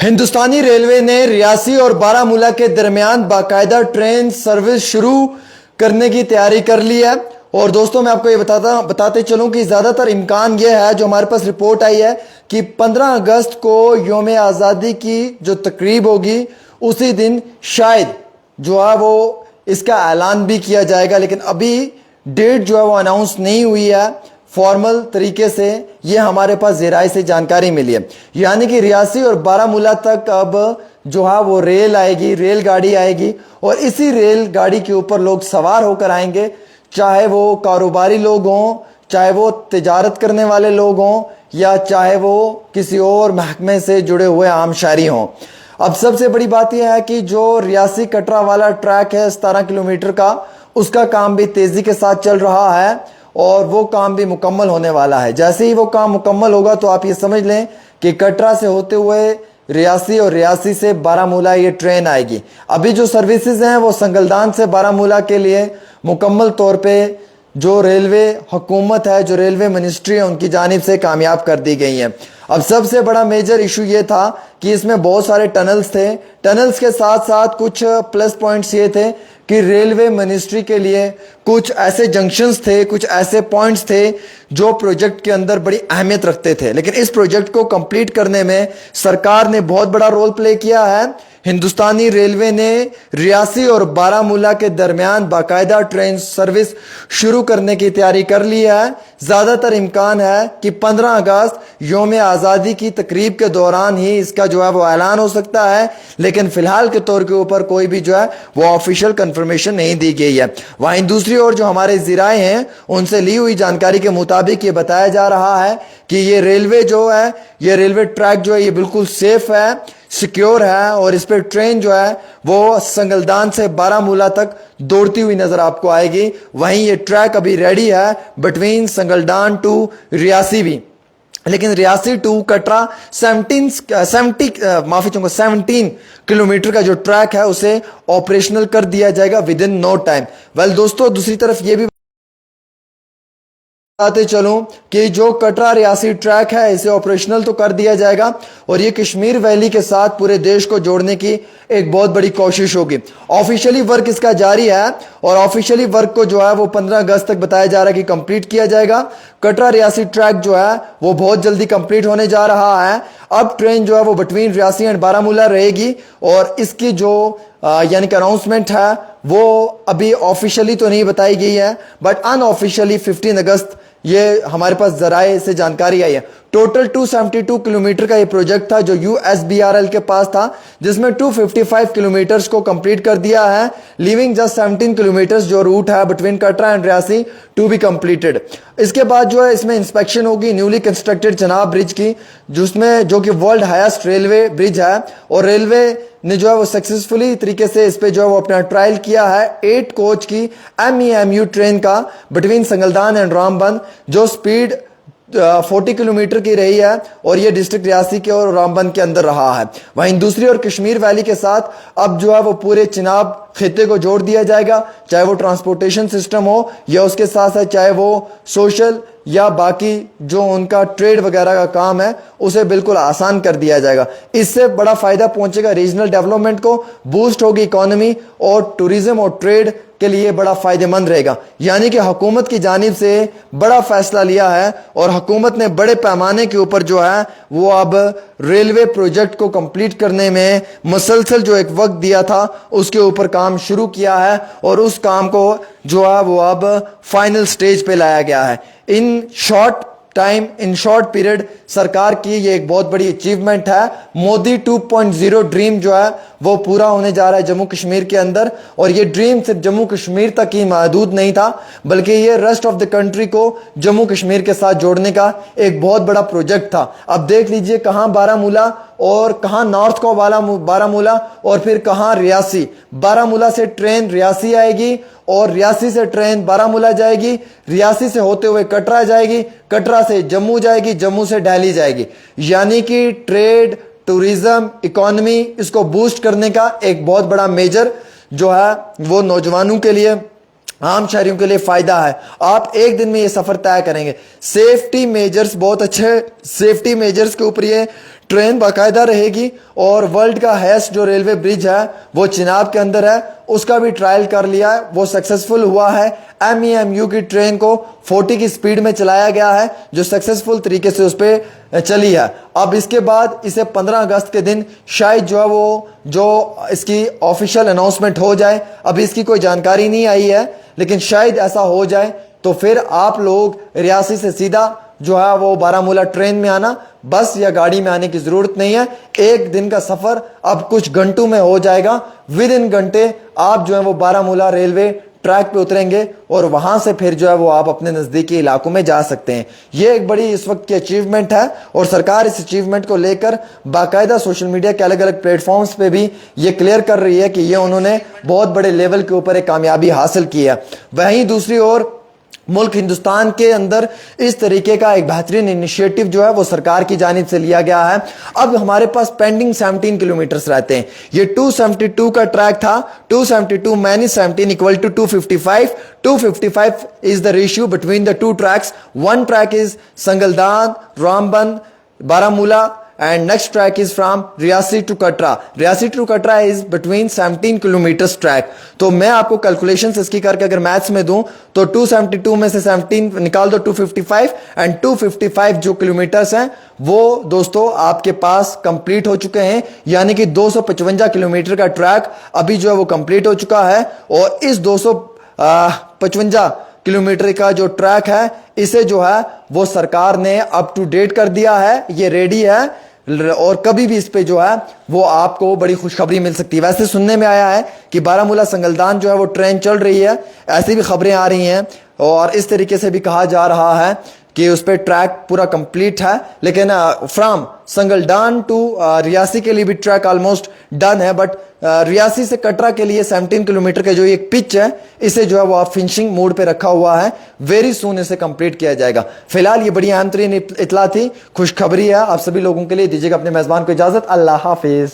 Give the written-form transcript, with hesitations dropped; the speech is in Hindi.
हिंदुस्तानी रेलवे ने रियासी और बारामूला के दरमियान बाकायदा ट्रेन सर्विस शुरू करने की तैयारी कर ली है। और दोस्तों मैं आपको ये बताते चलूं कि ज़्यादातर इम्कान ये है, जो हमारे पास रिपोर्ट आई है, कि 15 अगस्त को यौम आज़ादी की जो तकरीब होगी उसी दिन शायद जो है वो इसका ऐलान भी किया जाएगा। लेकिन अभी डेट जो है वो अनाउंस नहीं हुई है फॉर्मल तरीके से। ये हमारे पास ज़राए से जानकारी मिली है, यानी कि रियासी और बारामूला तक अब जो है वो रेल आएगी, रेलगाड़ी आएगी और इसी रेलगाड़ी के ऊपर लोग सवार होकर आएंगे, चाहे वो कारोबारी लोग हों, चाहे वो तिजारत करने वाले लोग हों, या चाहे वो किसी और महकमे से जुड़े हुए आम शहरी हों। अब सबसे बड़ी बात यह है कि जो रियासी कटरा वाला ट्रैक है 17 किलोमीटर का, उसका काम भी तेज़ी के साथ चल रहा है और वो काम भी मुकम्मल होने वाला है। जैसे ही वो काम मुकम्मल होगा तो आप ये समझ लें कि कटरा से होते हुए रियासी और रियासी से बारामूला ये ट्रेन आएगी। अभी जो सर्विसेज हैं वो संगलदान से बारामूला के लिए मुकम्मल तौर पे जो रेलवे हुकूमत है, जो रेलवे मिनिस्ट्री है, उनकी जानिब से कामयाब कर दी गई हैं। अब सबसे बड़ा मेजर इशू ये था कि इसमें बहुत सारे टनल्स थे। टनल्स के साथ साथ कुछ प्लस पॉइंट्स ये थे कि रेलवे मिनिस्ट्री के लिए कुछ ऐसे जंक्शंस थे, कुछ ऐसे पॉइंट्स थे जो प्रोजेक्ट के अंदर बड़ी अहमियत रखते थे। लेकिन इस प्रोजेक्ट को कंप्लीट करने में सरकार ने बहुत बड़ा रोल प्ले किया है। हिंदुस्तानी रेलवे ने रियासी और बारामूला के दरमियान बाकायदा ट्रेन सर्विस शुरू करने की तैयारी कर ली है। ज़्यादातर इम्कान है कि 15 अगस्त यौम आज़ादी की तकरीब के दौरान ही इसका जो है वो ऐलान हो सकता है। लेकिन फ़िलहाल के तौर के ऊपर कोई भी जो है वो ऑफिशियल कंफर्मेशन नहीं दी गई है। वहीं दूसरी ओर जो हमारे ज़राए हैं उनसे ली हुई जानकारी के मुताबिक ये बताया जा रहा है कि ये रेलवे जो है, ये रेलवे ट्रैक जो है ये बिल्कुल सेफ है, सिक्योर है और इस पर ट्रेन जो है वो संगलदान से बारामूला तक दौड़ती हुई नजर आपको आएगी। वहीं ये ट्रैक अभी रेडी है बिटवीन संगलदान टू रियासी भी। लेकिन रियासी टू कटरा 17 किलोमीटर का जो ट्रैक है उसे ऑपरेशनल कर दिया जाएगा within no time. Well दोस्तों, दूसरी तरफ ये भी बताते चलूं कि जो कटरा रियासी ट्रैक है इसे ऑपरेशनल तो कर दिया जाएगा और ये कश्मीर वैली के साथ पूरे देश को जोड़ने की एक बहुत बड़ी कोशिश होगी। ऑफिशियली वर्क इसका जारी है और ऑफिशियली वर्क को जो है वो 15 अगस्त तक बताया जा रहा है कि कंप्लीट किया जाएगा। कटरा रियासी ट्रैक जो है वो बहुत जल्दी कंप्लीट होने जा रहा है। अब ट्रेन जो है वो बिटवीन रियासी एंड बारामूला रहेगी और इसकी जो यानी कि अनाउंसमेंट है वो अभी ऑफिशियली तो नहीं बताई गई है, बट अनऑफिशियली 15 अगस्त ये हमारे पास जराए से जानकारी आई है। टोटल 272 किलोमीटर का ये प्रोजेक्ट था जो USBRL के पास था, जिसमें 255 किलोमीटर्स को कंप्लीट कर दिया है, लीविंग जस्ट 17 किलोमीटर्स जो रूट है between Katra and Reasi to be completed. इसके बाद जो है इसमें इंस्पेक्शन होगी न्यूली कंस्ट्रक्टेड चनाब ब्रिज की, जिसमें जो कि वर्ल्ड हाईएस्ट रेलवे ब्रिज है और रेलवे ने जो है वो सक्सेसफुली तरीके से इस पे जो है वो अपना ट्रायल किया है 8 कोच की MEMU ट्रेन का बिटवीन संगलदान एंड रामबन, जो स्पीड 40 किलोमीटर की रही है और ये डिस्ट्रिक्ट रियासी के और रामबन के अंदर रहा है। वहीं दूसरी ओर कश्मीर वैली के साथ अब जो है वो पूरे चिनाब खिते को जोड़ दिया जाएगा, चाहे वो ट्रांसपोर्टेशन सिस्टम हो या उसके साथ साथ चाहे वो सोशल या बाकी जो उनका ट्रेड वगैरह का काम है उसे बिल्कुल आसान कर दिया जाएगा। इससे बड़ा फायदा पहुंचेगा रीजनल डेवलपमेंट को, बूस्ट होगी इकोनॉमी और टूरिज्म और ट्रेड के लिए बड़ा फायदेमंद रहेगा। यानी कि हुकूमत की जानिब से बड़ा फैसला लिया है और हुकूमत ने बड़े पैमाने के ऊपर जो है वो अब रेलवे प्रोजेक्ट को कंप्लीट करने में मुसलसल जो एक वक्त दिया था उसके ऊपर काम शुरू किया है और उस काम को जो है वो अब फाइनल स्टेज पे लाया गया है। In short time, in short period सरकार की ये एक बहुत बड़ी अचीवमेंट है। मोदी 2.0 ड्रीम जो है वो पूरा होने जा रहा है जम्मू कश्मीर के अंदर और ये ड्रीम सिर्फ जम्मू कश्मीर तक ही महदूद नहीं था, बल्कि ये रेस्ट ऑफ द कंट्री को जम्मू कश्मीर के साथ जोड़ने का एक बहुत बड़ा प्रोजेक्ट था। अब देख लीजिए कहां बारामूला और कहां नॉर्थ को बारामूला और फिर कहां रियासी। बारामूला से ट्रेन रियासी आएगी और रियासी से ट्रेन बारामूला जाएगी, रियासी से होते हुए कटरा जाएगी, कटरा से जम्मू जाएगी, जम्मू से दिल्ली जाएगी। यानी कि ट्रेड, टूरिज्म, इकोनॉमी इसको बूस्ट करने का एक बहुत बड़ा मेजर जो है वो नौजवानों के लिए, आम शहरियों के लिए फायदा है। आप एक दिन में ये सफर तय करेंगे। सेफ्टी मेजर्स बहुत अच्छे, सेफ्टी मेजर्स के ऊपर ये ट्रेन बाकायदा रहेगी और वर्ल्ड का हाईएस्ट जो रेलवे ब्रिज है वो चिनाब के अंदर है, उसका भी ट्रायल कर लिया है, वो सक्सेसफुल हुआ है। MEMU की ट्रेन को 40 की स्पीड में चलाया गया है जो सक्सेसफुल तरीके से उस पर चली है। अब इसके बाद इसे 15 अगस्त के दिन शायद जो है वो जो इसकी ऑफिशियल अनाउंसमेंट हो जाए, अभी इसकी कोई जानकारी नहीं आई है, लेकिन शायद ऐसा हो जाए तो फिर आप लोग रियासी से सीधा जो है वो बारामूला ट्रेन में आना, बस या गाड़ी में आने की जरूरत नहीं है। एक दिन का सफर अब कुछ घंटों में हो जाएगा। विद इन घंटे आप जो है वो बारामूला रेलवे ट्रैक पे उतरेंगे और वहां से फिर जो है वो आप अपने नजदीकी इलाकों में जा सकते हैं। ये एक बड़ी इस वक्त की अचीवमेंट है और सरकार इस अचीवमेंट को लेकर बाकायदा सोशल मीडिया के अलग अलग प्लेटफॉर्म्स पे भी ये क्लियर कर रही है कि ये उन्होंने बहुत बड़े लेवल के ऊपर एक कामयाबी हासिल की है। वहीं दूसरी ओर मुल्क हिंदुस्तान के अंदर इस तरीके का एक बेहतरीन इनिशिएटिव जो है वो सरकार की जानिब से लिया गया है। अब हमारे पास पेंडिंग 17 किलोमीटर्स रहते हैं। ये 272 का ट्रैक था, 272 minus 17 equal to 255। 255 is the ratio between the two tracks. One track is Sangaldan, Ramban, Baramulla, and next track is from Reasi to Katra. Reasi to Katra is between 17 kilometres track. तो मैं आपको कैलकुलेशंस इसकी करके अगर मैथ्स में दूं तो 272 में से 17 निकाल दो 255 एंड 255 जो किलोमीटर्स हैं वो दोस्तों आपके पास कंप्लीट हो चुके हैं, यानी कि 255 किलोमीटर का ट्रैक अभी जो है वो कंप्लीट हो चुका है। और इस 255 किलोमीटर का जो ट्रैक है इसे जो है वो सरकार ने अप टू डेट कर दिया है, ये रेडी है और कभी भी इस पे जो है वो आपको बड़ी खुशखबरी मिल सकती है। वैसे सुनने में आया है कि बारामूला संगलदान जो है वो ट्रेन चल रही है, ऐसी भी खबरें आ रही हैं और इस तरीके से भी कहा जा रहा है कि उस पर ट्रैक पूरा कंप्लीट है। लेकिन फ्रॉम संगलदान टू रियासी के लिए भी ट्रैक ऑलमोस्ट डन है, बट रियासी से कटरा के लिए 17 किलोमीटर का जो एक पिच है इसे जो है वो आप फिनिशिंग मोड पे रखा हुआ है, वेरी सून इसे कंप्लीट किया जाएगा। फिलहाल ये बड़ी अहम तरीन इतला थी, खुशखबरी है आप सभी लोगों के लिए। दीजिएगा अपने मेजबान को इजाजत, अल्लाह हाफिज।